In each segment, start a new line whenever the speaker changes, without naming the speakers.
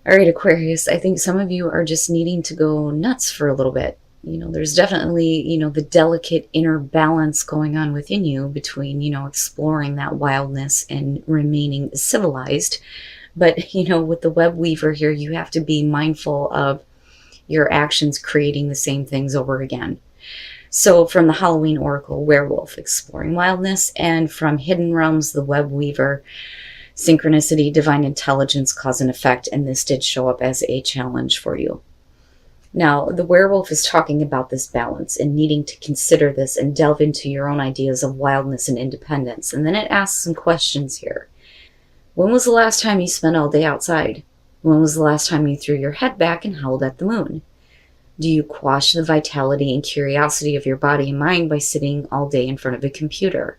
All right, Aquarius, I think some of you are just needing to go nuts for a little bit. There's definitely, the delicate inner balance going on within you between, exploring that wildness and remaining civilized. But, with the web weaver here, you have to be mindful of your actions creating the same things over again. So from the Halloween Oracle, werewolf, exploring wildness, and from Hidden Realms, the web weaver, synchronicity, divine intelligence, cause and effect, and this did show up as a challenge for you. Now, the werewolf is talking about this balance and needing to consider this and delve into your own ideas of wildness and independence. And then it asks some questions here. When was the last time you spent all day outside? When was the last time you threw your head back and howled at the moon? Do you quash the vitality and curiosity of your body and mind by sitting all day in front of a computer?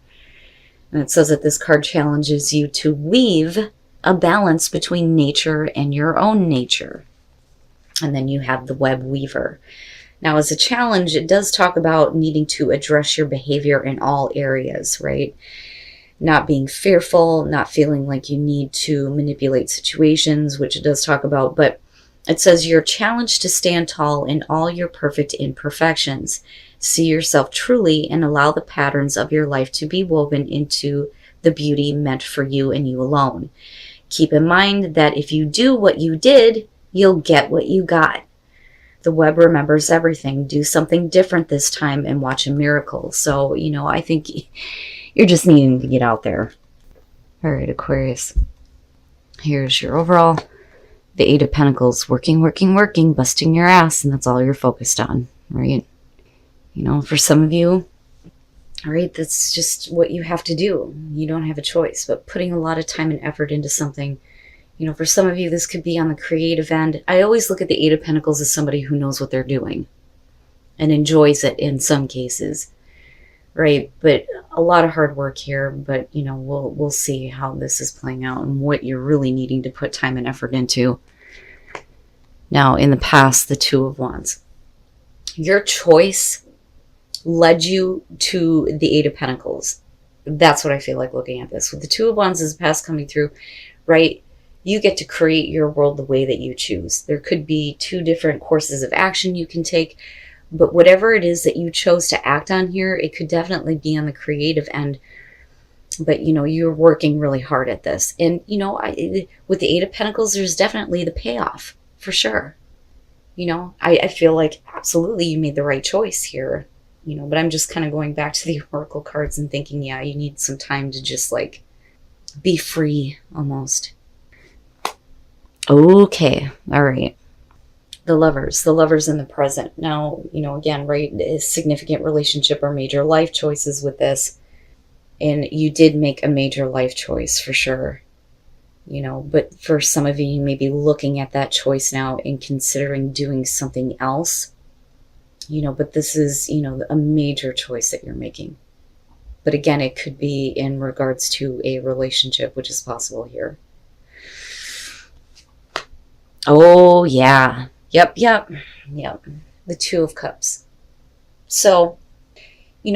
And it says that this card challenges you to weave a balance between nature and your own nature. And then you have the web weaver. Now, as a challenge, it does talk about needing to address your behavior in all areas, right? Not being fearful, not feeling like you need to manipulate situations, which it does talk about, but it says you're challenged to stand tall in all your perfect imperfections. See yourself truly and allow the patterns of your life to be woven into the beauty meant for you and you alone. Keep in mind that if you do what you did, you'll get what you got. The web remembers everything. Do something different this time and watch a miracle. So, I think you're just needing to get out there. All right, Aquarius. Here's your overall. The Eight of Pentacles, working, busting your ass, and that's all you're focused on, right? For some of you, all right, that's just what you have to do. You don't have a choice, but putting a lot of time and effort into something, for some of you, this could be on the creative end. I always look at the Eight of Pentacles as somebody who knows what they're doing and enjoys it in some cases, right? But a lot of hard work here, but, we'll see how this is playing out and what you're really needing to put time and effort into. Now, in the past, the Two of Wands. Your choice led you to the Eight of Pentacles. That's what I feel like looking at this. With the Two of Wands as the past coming through, right? You get to create your world the way that you choose. There could be two different courses of action you can take, but whatever it is that you chose to act on here, it could definitely be on the creative end. But, you're working really hard at this. And, with the Eight of Pentacles, there's definitely the payoff, for sure. I feel like absolutely you made the right choice here. But I'm just kind of going back to the Oracle cards and thinking, yeah, you need some time to just be free almost. Okay. All right. The lovers in the present. Now, again, right, a significant relationship or major life choices with this. And you did make a major life choice for sure. But for some of you, you may be looking at that choice now and considering doing something else. But this is, a major choice that you're making. But again, it could be in regards to a relationship, which is possible here. Oh, yeah. Yep. The Two of Cups. So,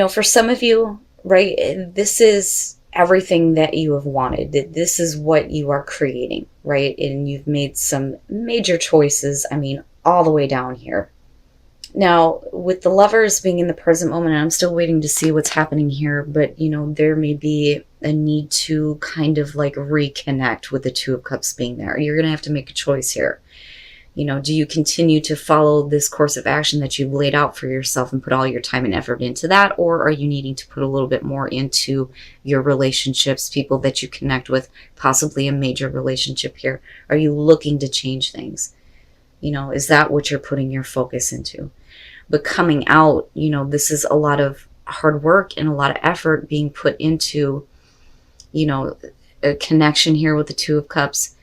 for some of you, right, this is everything that you have wanted. This is what you are creating, right? And you've made some major choices, all the way down here. Now, with the Lovers being in the present moment, I'm still waiting to see what's happening here, but, there may be a need to kind of reconnect with the Two of Cups being there. You're going to have to make a choice here. Do you continue to follow this course of action that you've laid out for yourself and put all your time and effort into that? Or are you needing to put a little bit more into your relationships, people that you connect with, possibly a major relationship here? Are you looking to change things? Is that what you're putting your focus into? But coming out, this is a lot of hard work and a lot of effort being put into, a connection here with the Two of Cups.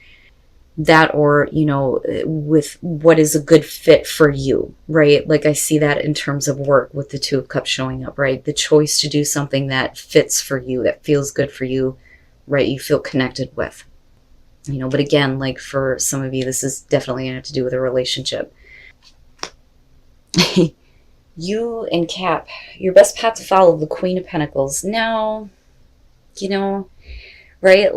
That or, with what is a good fit for you, right? I see that in terms of work with the Two of Cups showing up, right? The choice to do something that fits for you, that feels good for you, right? You feel connected with, but again, for some of you, this is definitely going to have to do with a relationship. You and Cap, your best path to follow, the Queen of Pentacles. Now, right?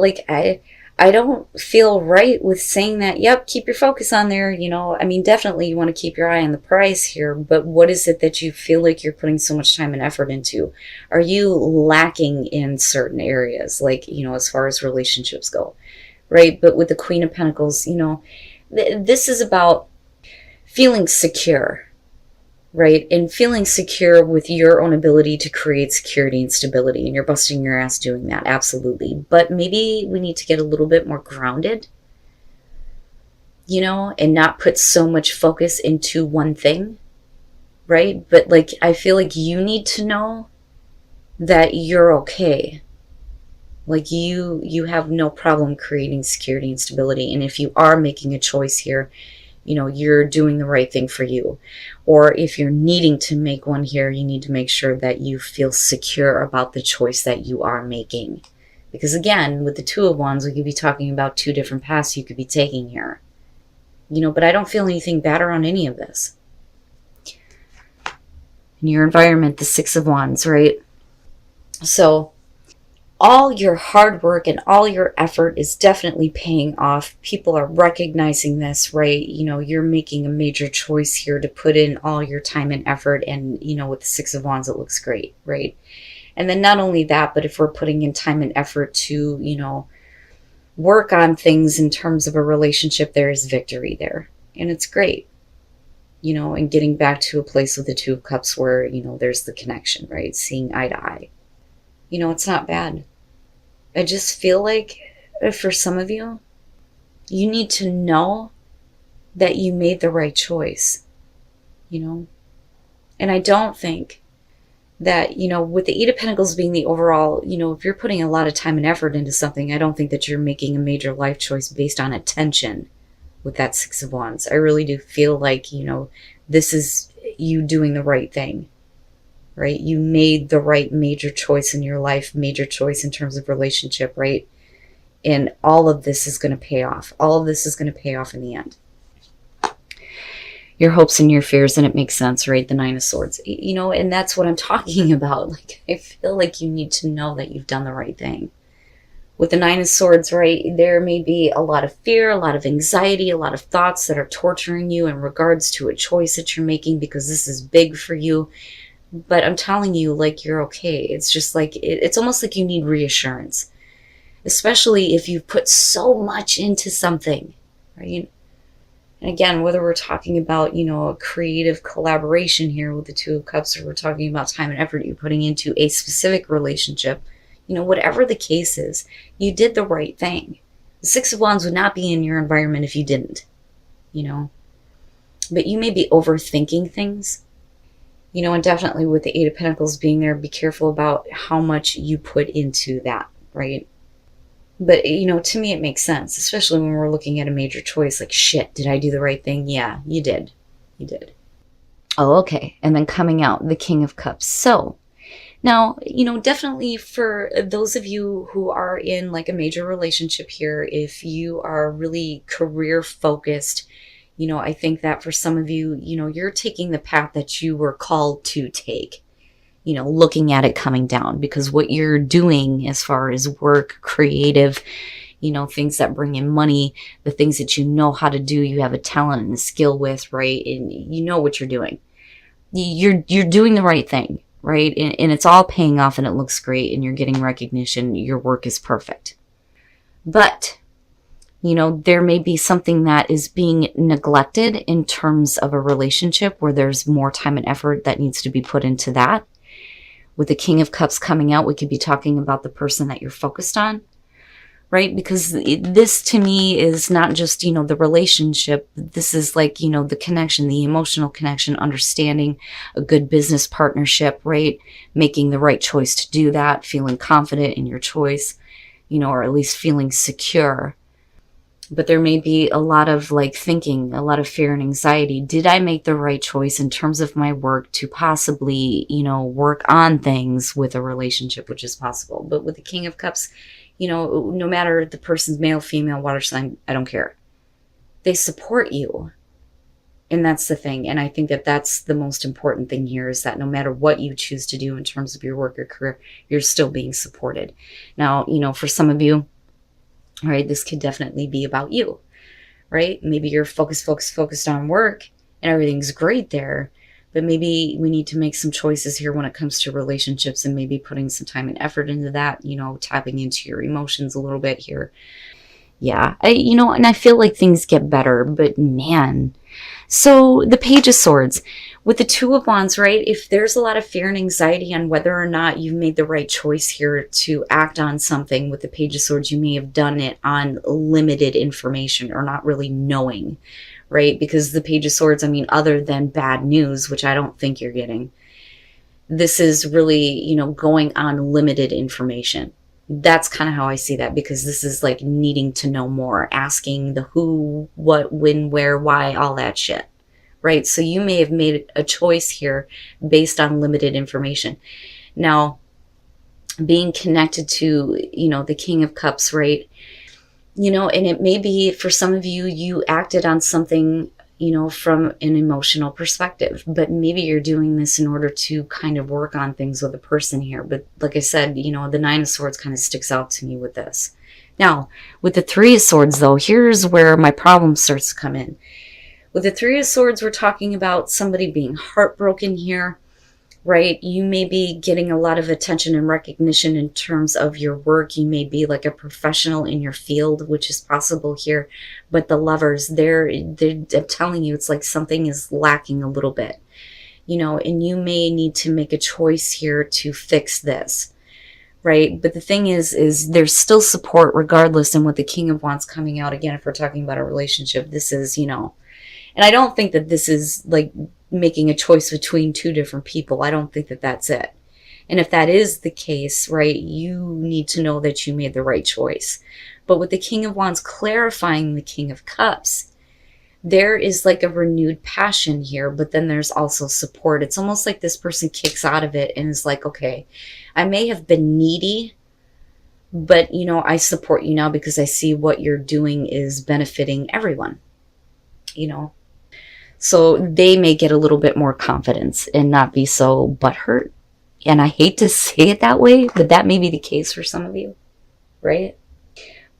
I don't feel right with saying that, yep, keep your focus on there. I mean, definitely you want to keep your eye on the prize here, but what is it that you feel like you're putting so much time and effort into? Are you lacking in certain areas, like, as far as relationships go, right? But with the Queen of Pentacles, this is about feeling secure, right? And feeling secure with your own ability to create security and stability. And you're busting your ass doing that, absolutely. But maybe we need to get a little bit more grounded, and not put so much focus into one thing, right? But like, I feel like you need to know that you're okay. Like you have no problem creating security and stability. And if you are making a choice here, you're doing the right thing for you. Or if you're needing to make one here, you need to make sure that you feel secure about the choice that you are making. Because again, with the Two of Wands, we could be talking about two different paths you could be taking here. But I don't feel anything bad around any of this. In your environment, the Six of Wands, right? So all your hard work and all your effort is definitely paying off. People are recognizing this, right? You're making a major choice here to put in all your time and effort. And, with the Six of Wands, it looks great, right? And then not only that, but if we're putting in time and effort to, work on things in terms of a relationship, there is victory there. And it's great, and getting back to a place with the Two of Cups where, there's the connection, right? Seeing eye to eye. It's not bad. I just feel like for some of you, you need to know that you made the right choice, And I don't think that, with the Eight of Pentacles being the overall, if you're putting a lot of time and effort into something, I don't think that you're making a major life choice based on attention with that Six of Wands. I really do feel like, this is you doing the right thing. Right? You made the right major choice in your life, major choice in terms of relationship, right? And all of this is going to pay off. All of this is going to pay off in the end. Your hopes and your fears, and it makes sense, right? The Nine of Swords, and that's what I'm talking about. Like, I feel like you need to know that you've done the right thing. With the Nine of Swords, right, there may be a lot of fear, a lot of anxiety, a lot of thoughts that are torturing you in regards to a choice that you're making because this is big for you. But I'm telling you, like, you're okay. It's just like, it's almost like you need reassurance, especially if you've put so much into something, right? And again, whether we're talking about, a creative collaboration here with the Two of Cups, or we're talking about time and effort you're putting into a specific relationship, whatever the case is, you did the right thing. The Six of Wands would not be in your environment if you didn't, But you may be overthinking things. And definitely with the Eight of Pentacles being there, be careful about how much you put into that, right? But, to me, it makes sense, especially when we're looking at a major choice. Like, shit, did I do the right thing? Yeah, you did. You did. Oh, okay. And then coming out, the King of Cups. So now, definitely for those of you who are in like a major relationship here, if you are really career focused, I think that for some of you, you're taking the path that you were called to take, looking at it coming down, because what you're doing as far as work, creative, things that bring in money, the things that you know how to do, you have a talent and a skill with, right? And you know what you're doing. You're doing the right thing, right? And it's all paying off and it looks great and you're getting recognition. Your work is perfect. But there may be something that is being neglected in terms of a relationship where there's more time and effort that needs to be put into that. With the King of Cups coming out, we could be talking about the person that you're focused on, right? Because this to me is not just, the relationship. This is like, the connection, the emotional connection, understanding a good business partnership, right? Making the right choice to do that, feeling confident in your choice, or at least feeling secure. But there may be a lot of like thinking, a lot of fear and anxiety. Did I make the right choice in terms of my work to possibly, work on things with a relationship, which is possible. But with the King of Cups, no matter the person's male, female, water sign, I don't care. They support you. And that's the thing. And I think that that's the most important thing here, is that no matter what you choose to do in terms of your work or career, you're still being supported. Now, for some of you, All right, this could definitely be about you, right? Maybe you're focused on work and everything's great there, but maybe we need to make some choices here when it comes to relationships and maybe putting some time and effort into that, tapping into your emotions a little bit here. Yeah, and I feel like things get better, but man. So the Page of Swords with the Two of Wands, right? If there's a lot of fear and anxiety on whether or not you've made the right choice here to act on something with the Page of Swords, you may have done it on limited information or not really knowing, right? Because the Page of Swords, I mean, other than bad news, which I don't think you're getting, this is really, going on limited information. That's kind of how I see that, because this is like needing to know more, asking the who, what, when, where, why, all that shit, right? So you may have made a choice here based on limited information. Now, being connected to, the King of Cups, right? And it may be for some of you, you acted on something, from an emotional perspective, but maybe you're doing this in order to kind of work on things with a person here. But like I said, the Nine of Swords kind of sticks out to me with this. Now, with the Three of Swords, though, here's where my problem starts to come in. With the Three of Swords, we're talking about somebody being heartbroken here, right? You may be getting a lot of attention and recognition in terms of your work. You may be like a professional in your field, which is possible here. But the Lovers, they're telling you it's like something is lacking a little bit, and you may need to make a choice here to fix this, right? But the thing is there's still support regardless. And with the King of Wands coming out again, if we're talking about a relationship, this is, and I don't think that this is like making a choice between two different people. I don't think that that's it. And if that is the case, right, you need to know that you made the right choice. But with the King of Wands clarifying the King of Cups, there is like a renewed passion here, but then there's also support. It's almost like this person kicks out of it and is like, okay, I may have been needy, but, I support you now because I see what you're doing is benefiting everyone, So they may get a little bit more confidence and not be so butthurt. And I hate to say it that way, but that may be the case for some of you, right?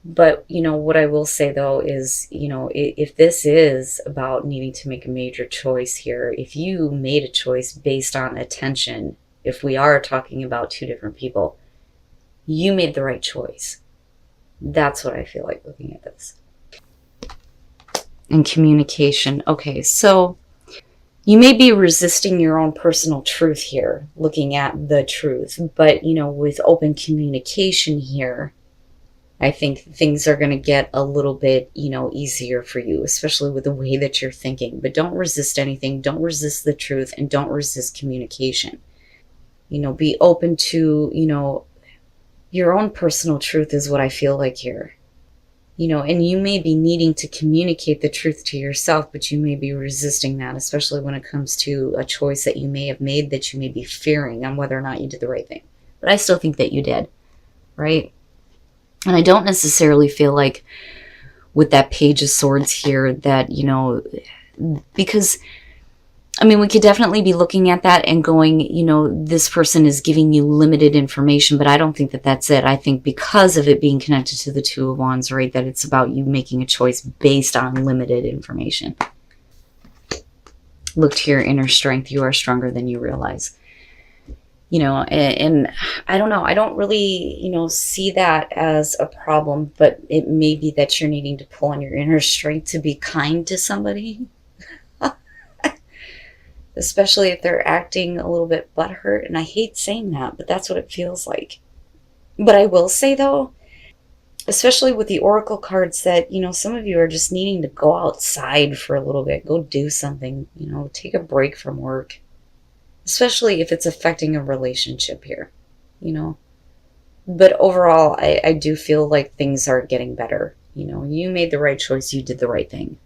But, what I will say though is, if this is about needing to make a major choice here, if you made a choice based on attention, if we are talking about two different people, you made the right choice. That's what I feel like looking at this. And communication. Okay, so you may be resisting your own personal truth here, looking at the truth. But, with open communication here, I think things are going to get a little bit, easier for you, especially with the way that you're thinking. But don't resist anything. Don't resist the truth, and don't resist communication. Be open to, your own personal truth is what I feel like here. And you may be needing to communicate the truth to yourself, but you may be resisting that, especially when it comes to a choice that you may have made that you may be fearing on whether or not you did the right thing. But I still think that you did, right? And I don't necessarily feel like with that Page of Swords here that, because we could definitely be looking at that and going, this person is giving you limited information, but I don't think that that's it. I think because of it being connected to the Two of Wands, right, that it's about you making a choice based on limited information. Look to your inner strength. You are stronger than you realize. And I don't know. I don't really, see that as a problem, but it may be that you're needing to pull on your inner strength to be kind to somebody. Especially if they're acting a little bit butthurt. And I hate saying that, but that's what it feels like. But I will say though, especially with the Oracle cards, that, some of you are just needing to go outside for a little bit. Go do something, take a break from work. Especially if it's affecting a relationship here, But overall, I do feel like things are getting better. You made the right choice. You did the right thing.